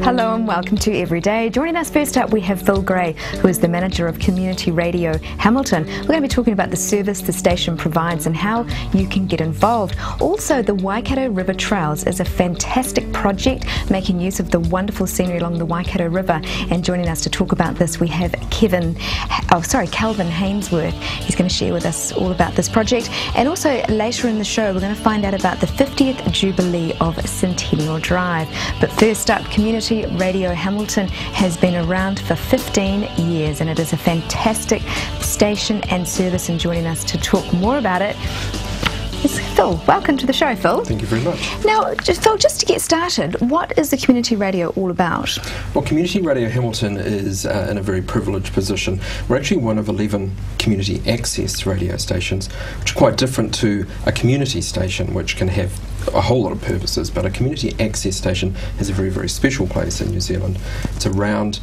Hello and welcome to Everyday. Joining us first up, we have Phil Gray, who is the manager of Community Radio Hamilton. We're going to be talking about the service the station provides and how you can get involved. Also, the Waikato River Trails is a fantastic project making use of the wonderful scenery along the Waikato River. And joining us to talk about this, we have Calvin Hainsworth. He's going to share with us all about this project. And also later in the show, we're going to find out about the 50th Jubilee of Centennial Drive. But first up, Community Radio Hamilton has been around for 15 years and it is a fantastic station and service, and joining us to talk more about it is Phil. Welcome to the show, Phil. Thank you very much. Now, Phil, just to get started, what is the Community Radio all about? Well, Community Radio Hamilton is in a very privileged position. We're actually one of 11 community access radio stations, which are quite different to a community station, which can have a whole lot of purposes, but a community access station has a very, very special place in New Zealand. It's around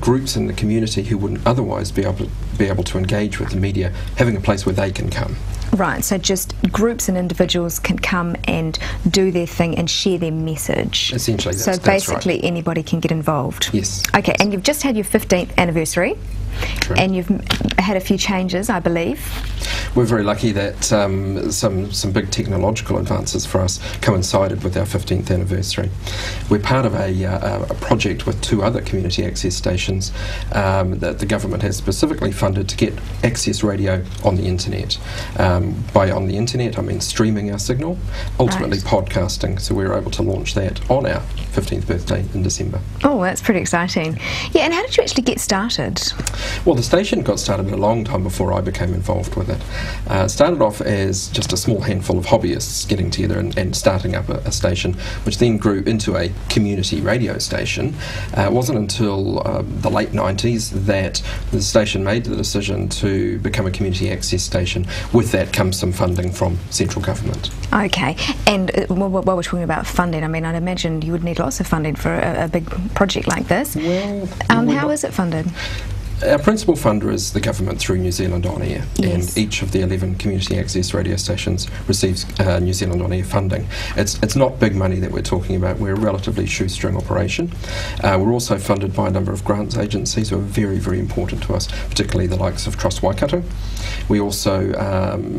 groups in the community who wouldn't otherwise be able to engage with the media, having a place where they can come. Right, so just groups and individuals can come and do their thing and share their message. Essentially, so basically right. Anybody can get involved. Yes. Okay, and you've just had your 15th anniversary. True. And you've had a few changes, I believe. We're very lucky that some big technological advances for us coincided with our 15th anniversary. We're part of a project with two other community access stations that the government has specifically funded to get access radio on the internet. By on the internet, I mean streaming our signal, ultimately right. Podcasting. So we were able to launch that on our 15th birthday in December. Oh, that's pretty exciting. Yeah, and how did you actually get started? Well, the station got started a long time before I became involved with it. It started off as just a small handful of hobbyists getting together and starting up a station, which then grew into a community radio station. It wasn't until the late 90s that the station made the decision to become a community access station. With that comes some funding from central government. Okay, and while we're talking about funding, I mean, I'd imagine you would need lots of funding for a big project like this. Well, how is it funded? Our principal funder is the government through New Zealand On Air, yes. And each of the 11 community access radio stations receives New Zealand On Air funding. It's not big money that we're talking about. We're a relatively shoestring operation. We're also funded by a number of grants agencies who are very, very important to us, particularly the likes of Trust Waikato. We also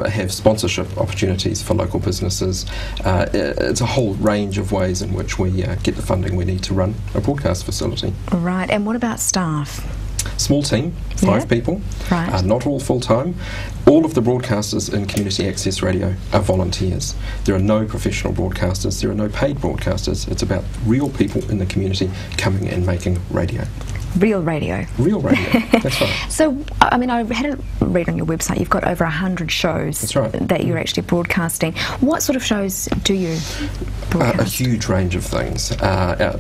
have sponsorship opportunities for local businesses. It's a whole range of ways in which we get the funding we need to run a broadcast facility. Right, and what about staff? Small team, 5 people, right. Not all full-time. All of the broadcasters in community access radio are volunteers. There are no professional broadcasters, there are no paid broadcasters. It's about real people in the community coming and making radio. Real radio. Real radio, that's right. So, I mean, I had a read on your website. You've got over 100 shows that's right. that you're actually broadcasting. What sort of shows do you broadcast? A huge range of things.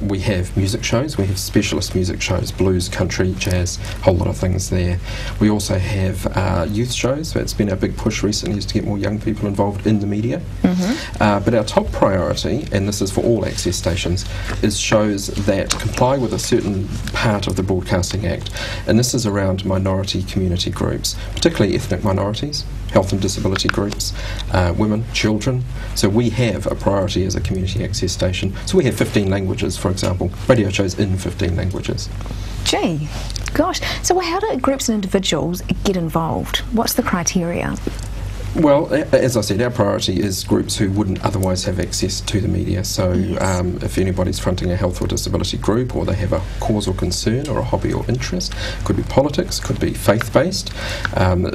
We have music shows, we have specialist music shows, blues, country, jazz, a whole lot of things there. We also have youth shows. It's been our big push recently is to get more young people involved in the media. Mm-hmm. But our top priority, and this is for all access stations, is shows that comply with a certain part of the Broadcasting Act, and this is around minority community groups, particularly ethnic minorities, health and disability groups, women, children. So we have a priority as a community access station. So we have 15 languages, for example, radio shows in 15 languages. Gee, gosh. So how do groups and individuals get involved? What's the criteria? Well, as I said, our priority is groups who wouldn't otherwise have access to the media. So yes. If anybody's fronting a health or disability group, or they have a cause or concern or a hobby or interest, could be politics, could be faith-based,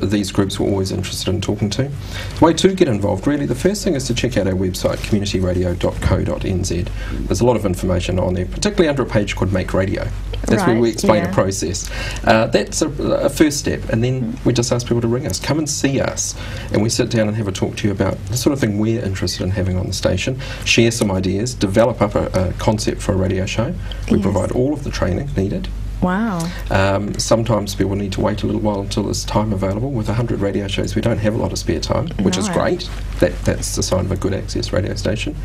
these groups we're always interested in talking to. The way to get involved, really, the first thing is to check out our website, communityradio.co.nz. There's a lot of information on there, particularly under a page called Make Radio. That's where we explain the process. That's a first step, and then we just ask people to ring us, come and see us, and we sit down and have a talk to you about the sort of thing we're interested in having on the station, share some ideas, develop up a concept for a radio show. We provide all of the training needed, Wow. Sometimes people need to wait a little while until there's time available. With 100 radio shows, we don't have a lot of spare time, which is great. That's the sign of a good access radio station.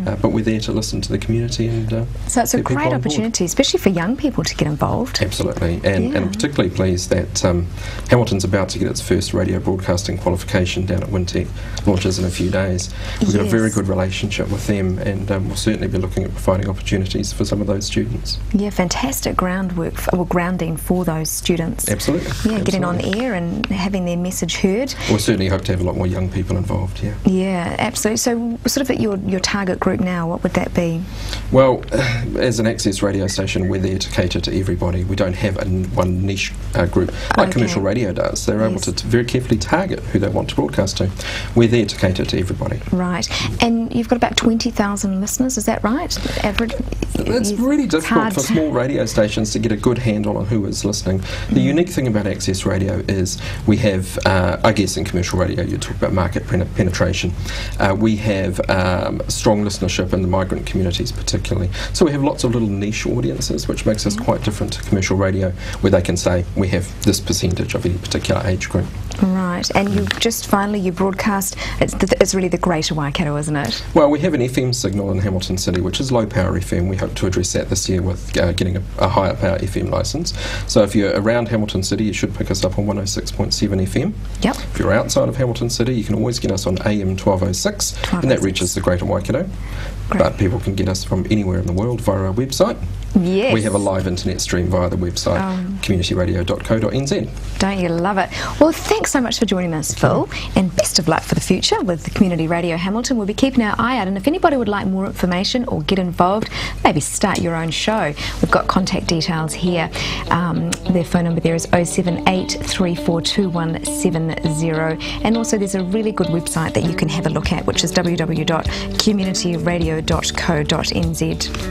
But we're there to listen to the community and so it's a great opportunity, especially for young people to get involved. Absolutely, and I'm particularly pleased that Hamilton's about to get its first radio broadcasting qualification down at Wintec, launches in a few days. We've got a very good relationship with them, and we'll certainly be looking at providing opportunities for some of those students. Yeah, fantastic grounding for those students. Absolutely. Yeah, getting on air and having their message heard. We certainly hope to have a lot more young people involved, yeah. Yeah, absolutely. So sort of at your target group now, what would that be? Well, as an access radio station, we're there to cater to everybody. We don't have one niche group like commercial radio does. They're able to very carefully target who they want to broadcast to. We're there to cater to everybody. Right. And you've got about 20,000 listeners, is that right? Average? It's really difficult for small radio stations to get a good handle on who is listening. The unique thing about access radio is we have, I guess in commercial radio you talk about market penetration. We have strong listenership in the migrant communities particularly. So we have lots of little niche audiences, which makes us quite different to commercial radio, where they can say we have this percentage of any particular age group. Right, and you just finally, you broadcast, it's really the Greater Waikato, isn't it? Well, we have an FM signal in Hamilton City, which is low power FM. We hope to address that this year with getting a higher power FM licence. So if you're around Hamilton City, you should pick us up on 106.7 FM. Yep. If you're outside of Hamilton City, you can always get us on AM 1206, and that reaches the Greater Waikato. Great. But people can get us from anywhere in the world via our website. Yes. We have a live internet stream via the website, communityradio.co.nz. Don't you love it? Well, thanks so much for joining us, Phil, and best of luck for the future with the Community Radio Hamilton. We'll be keeping our eye out, and if anybody would like more information or get involved, maybe start your own show, we've got contact details here. Their phone number there is 078 342170, and also there's a really good website that you can have a look at, which is www.communityradio.co.nz.